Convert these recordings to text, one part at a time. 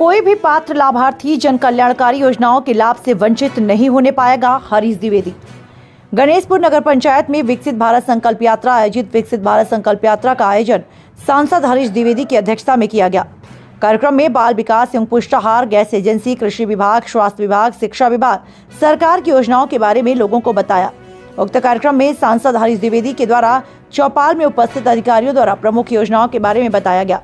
कोई भी पात्र लाभार्थी जन कल्याणकारी योजनाओं के लाभ से वंचित नहीं होने पाएगा। हरीश द्विवेदी। गणेशपुर नगर पंचायत में विकसित भारत संकल्प यात्रा आयोजित विकसित भारत संकल्प यात्रा का आयोजन सांसद हरीश द्विवेदी की अध्यक्षता में किया गया। कार्यक्रम में बाल विकास एवं पुष्टाहार, गैस एजेंसी, कृषि विभाग, स्वास्थ्य विभाग, शिक्षा विभाग, सरकार की योजनाओं के बारे में लोगों को बताया। उक्त कार्यक्रम में सांसद हरीश द्विवेदी के द्वारा चौपाल में उपस्थित अधिकारियों द्वारा प्रमुख योजनाओं के बारे में बताया गया।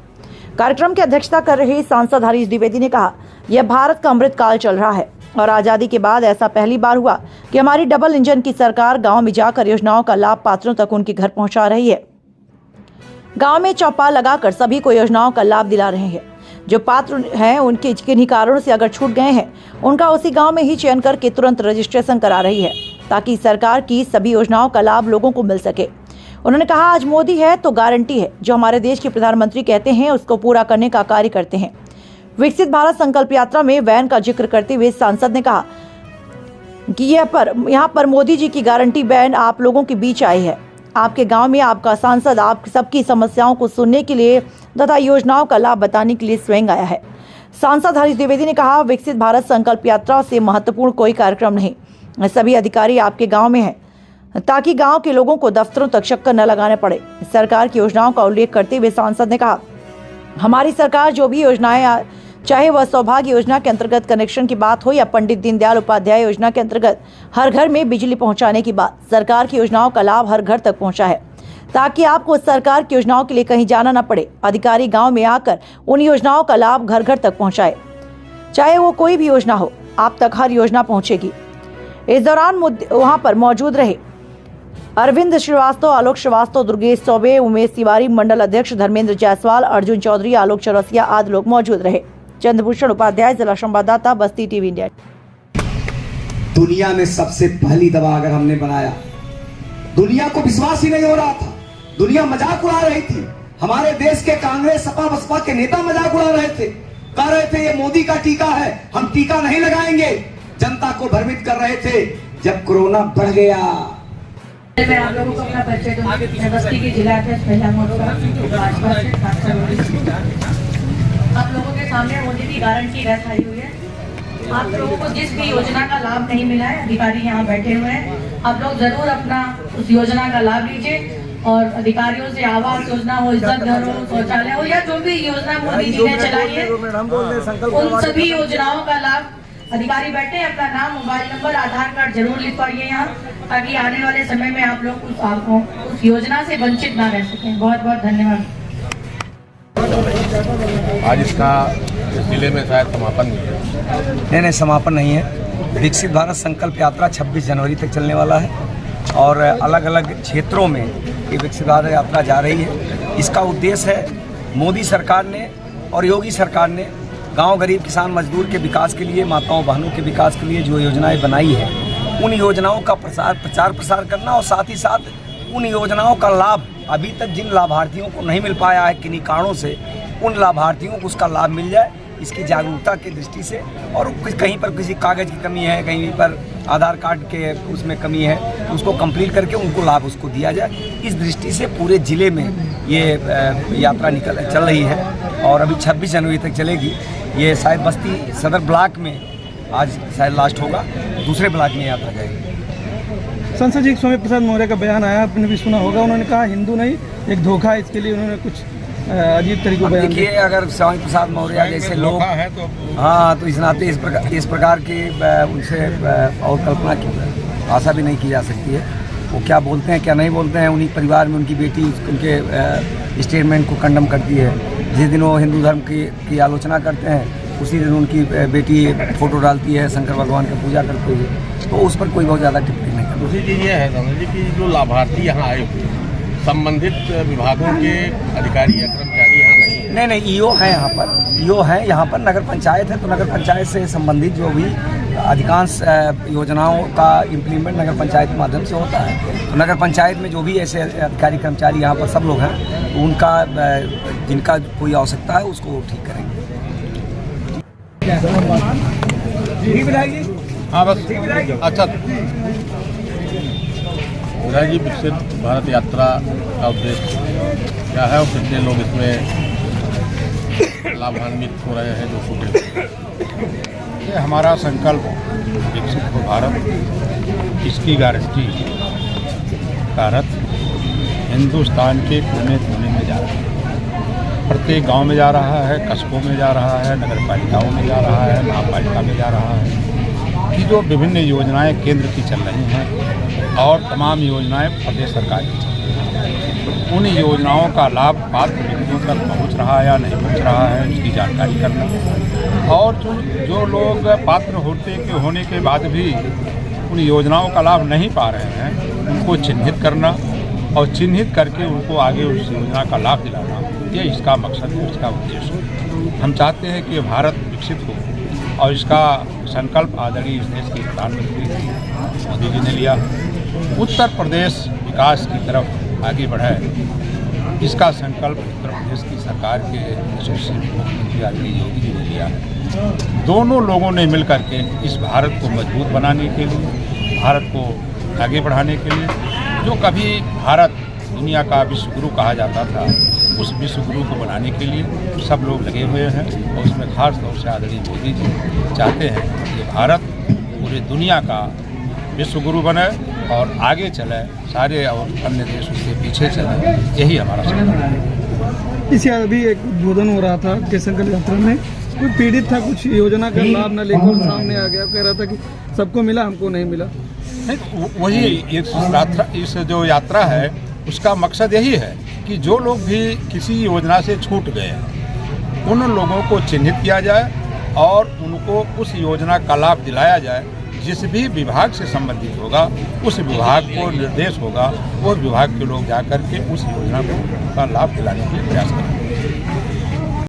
कार्यक्रम की अध्यक्षता कर रहे सांसद हरीश द्विवेदी ने कहा, यह भारत का अमृत काल चल रहा है और आजादी के बाद ऐसा पहली बार हुआ कि हमारी डबल इंजन की सरकार गांव में जाकर योजनाओं का लाभ पात्रों तक उनके घर पहुंचा रही है। गांव में चौपाल लगाकर सभी को योजनाओं का लाभ दिला रहे हैं। जो पात्र हैं उनके किन्हीं कारणों से अगर छूट गए हैं, उनका उसी गांव में ही चयन करके तुरंत रजिस्ट्रेशन करा रही है ताकि सरकार की सभी योजनाओं का लाभ लोगों को मिल सके। उन्होंने कहा, आज मोदी है तो गारंटी है, जो हमारे देश के प्रधानमंत्री कहते हैं उसको पूरा करने का कार्य करते हैं। विकसित भारत संकल्प यात्रा में वैन का जिक्र करते हुए सांसद ने कहा कि यहाँ पर मोदी जी की गारंटी वैन आप लोगों के बीच आई है। आपके गांव में आपका सांसद आप सबकी समस्याओं को सुनने के लिए तथा योजनाओं का लाभ बताने के लिए स्वयं आया है। सांसद हरीश द्विवेदी ने कहा, विकसित भारत संकल्प यात्रा से महत्वपूर्ण कोई कार्यक्रम नहीं, सभी अधिकारी आपके गांव में हैं ताकि गांव के लोगों को दफ्तरों तक चक्कर न लगाने पड़े। सरकार की योजनाओं का उल्लेख करते हुए सांसद ने कहा, हमारी सरकार जो भी योजनाएं, चाहे वह सौभाग्य योजना के अंतर्गत कनेक्शन की बात हो या पंडित दीनदयाल उपाध्याय योजना के अंतर्गत हर घर में बिजली पहुंचाने की बात, सरकार की योजनाओं का लाभ हर घर तक पहुंचा है ताकि आपको सरकार की योजनाओं के लिए कहीं जाना न पड़े। अधिकारी गांव में आकर उन योजनाओं का लाभ घर घर तक पहुंचाए, चाहे वो कोई भी योजना हो, आप तक हर योजना पहुंचेगी। इस दौरान वहां पर मौजूद रहे अरविंद श्रीवास्तव, आलोक श्रीवास्तव, दुर्गेश चौबे, उमेश तिवारी, मंडल अध्यक्ष धर्मेंद्र जायसवाल, अर्जुन चौधरी, आलोक चौरसिया आदि लोग मौजूद रहे। चंद्रभूषण उपाध्याय, जिला संवाददाता, बस्ती टीवी इंडिया। दुनिया में सबसे पहली दवा अगर हमने बनाया, दुनिया को विश्वास ही नहीं हो रहा था, दुनिया मजाक उड़ा रही थी। हमारे देश के कांग्रेस, सपा, बसपा के नेता मजाक उड़ा रहे थे, कह रहे थे ये मोदी का टीका है, हम टीका नहीं लगाएंगे, जनता को भ्रमित कर रहे थे। जब कोरोना बढ़ गया, मैं आप लोगों को अपना परिचय दूं। बस्ती की जिला अध्यक्ष महिला मोर्चा भाजपा से आप लोगों के सामने मोदी की गारंटी रथ आई हुई है। आप लोगों को जिस भी योजना का लाभ नहीं मिला है, अधिकारी यहाँ बैठे हुए हैं, आप लोग जरूर अपना उस योजना का लाभ लीजिए और अधिकारियों से आवास योजना हो, इज्जत घर हो, शौचालय हो या जो भी योजना मोदी जी ने चलाई है, उन सभी योजनाओं का लाभ अधिकारी बैठे अपना नाम, मोबाइल नंबर, आधार कार्ड जरूर लिखवाइए यहाँ, ताकि आने वाले समय में आप लोग उस योजना से वंचित ना रह सकें। बहुत बहुत धन्यवाद। आज इसका जिले में शायद समापन नहीं, समापन नहीं है। विकसित भारत संकल्प यात्रा 26 जनवरी तक चलने वाला है और अलग अलग क्षेत्रों में ये विकसित भारत यात्रा जा रही है। इसका उद्देश्य है, मोदी सरकार ने और योगी सरकार ने गांव, गरीब, किसान, मजदूर के विकास के लिए, माताओं बहनों के विकास के लिए जो योजनाएं बनाई है, उन योजनाओं का प्रचार प्रसार करना और साथ ही साथ उन योजनाओं का लाभ अभी तक जिन लाभार्थियों को नहीं मिल पाया है किन्हीं कारणों से, उन लाभार्थियों को उसका लाभ मिल जाए, इसकी जागरूकता की दृष्टि से। और कहीं पर किसी कागज़ की कमी है, कहीं पर आधार कार्ड के उसमें कमी है, तो उसको कंप्लीट करके उनको लाभ उसको दिया जाए। इस दृष्टि से पूरे ज़िले में ये यात्रा चल रही है और अभी 26 जनवरी तक चलेगी। ये शायद बस्ती सदर ब्लॉक में आज शायद लास्ट होगा, दूसरे ब्लॉक में यात्रा जाएगी। संसद जी स्वामी प्रसाद मौर्य का बयान आया, आपने भी सुना होगा। उन्होंने कहा हिंदू नहीं, एक धोखा है, इसके लिए उन्होंने कुछ अजीब तरीके से देखिए, अगर स्वामी प्रसाद मौर्य जैसे लोग है तो तो इस नाते इस प्रकार की उनसे और कल्पना की आशा भी नहीं की जा सकती है। वो क्या बोलते हैं क्या नहीं बोलते हैं, उन्हीं परिवार में उनकी बेटी उनके स्टेटमेंट को कंडम करती है। जिस दिन वो हिंदू धर्म की आलोचना करते हैं, उसी दिन उनकी बेटी फोटो डालती है, शंकर भगवान की पूजा करते हुए, तो उस पर कोई बहुत ज़्यादा टिप्पणी नहीं करती। दूसरी चीज़ ये है समझ लीजिए कि जो लाभार्थी यहाँ आए हुए संबंधित विभागों के अधिकारी या कर्मचारी यहाँ नहीं है। नहीं, ईओ है यहाँ पर, ईओ है यहाँ पर। नगर पंचायत है तो नगर पंचायत से संबंधित जो भी अधिकांश योजनाओं का इम्प्लीमेंट नगर पंचायत के माध्यम से होता है। तो नगर पंचायत में जो भी ऐसे अधिकारी कर्मचारी यहाँ पर सब लोग हैं, तो उनका जिनका कोई आवश्यकता है उसको ठीक करेंगे। हाँ बस अच्छा। जी, विकसित भारत यात्रा का उद्देश्य क्या है और कितने लोग इसमें लाभान्वित हो रहे हैं जो छोटे। ये हमारा संकल्प विकसित हो भारत, इसकी गारंटी भारत हिंदुस्तान के कोने कोने में जा रहा है। प्रत्येक गांव में जा रहा है, कस्बों में जा रहा है, नगर पालिकाओं में जा रहा है, महापालिका में जा रहा है कि जो विभिन्न योजनाएं केंद्र की चल रही हैं और तमाम योजनाएं प्रदेश सरकार की चल रही हैं, उन योजनाओं का लाभ पात्र व्यक्तियों तक पहुंच रहा है या नहीं पहुंच रहा है, उसकी जानकारी करना, और जो लोग पात्र होने के बाद भी उन योजनाओं का लाभ नहीं पा रहे हैं, उनको चिन्हित करना और चिन्हित करके उनको आगे उस योजना का लाभ दिलाना, ये इसका मकसद है, इसका उद्देश्य है। हम चाहते हैं कि भारत विकसित हो और इसका संकल्प आदरणीय इस देश के प्रधानमंत्री मोदी जी ने लिया। उत्तर प्रदेश विकास की तरफ आगे बढ़े, इसका संकल्प उत्तर प्रदेश की सरकार के यशस्वी मुख्यमंत्री आदरणीय योगी जी ने लिया है। दोनों लोगों ने मिलकर के इस भारत को मजबूत बनाने के लिए, भारत को आगे बढ़ाने के लिए, जो कभी भारत दुनिया का विश्व गुरु कहा जाता था, उस विश्व गुरु को बनाने के लिए सब लोग लगे हुए हैं। और उसमें खास तौर से आदरणीय मोदी जी चाहते हैं कि भारत पूरे दुनिया का विश्व गुरु बने और आगे चले, सारे और अन्य देश उसके पीछे चले, यही हमारा संकल्प है। इसे अभी एक उद्बोधन हो रहा था कि संकल्प यात्रा में कोई पीड़ित था, कुछ योजना का लाभ न लेकर सामने आ गया, कह रहा था कि सबको मिला, हमको नहीं मिला। नहीं, वही इस जो यात्रा है उसका मकसद यही है कि जो लोग भी किसी योजना से छूट गए हैं, उन लोगों को चिन्हित किया जाए और उनको उस योजना का लाभ दिलाया जाए। जिस भी विभाग से संबंधित होगा, उस विभाग को निर्देश होगा, उस विभाग के लोग जाकर के उस योजना को का लाभ दिलाने के लिए प्रयास करेंगे।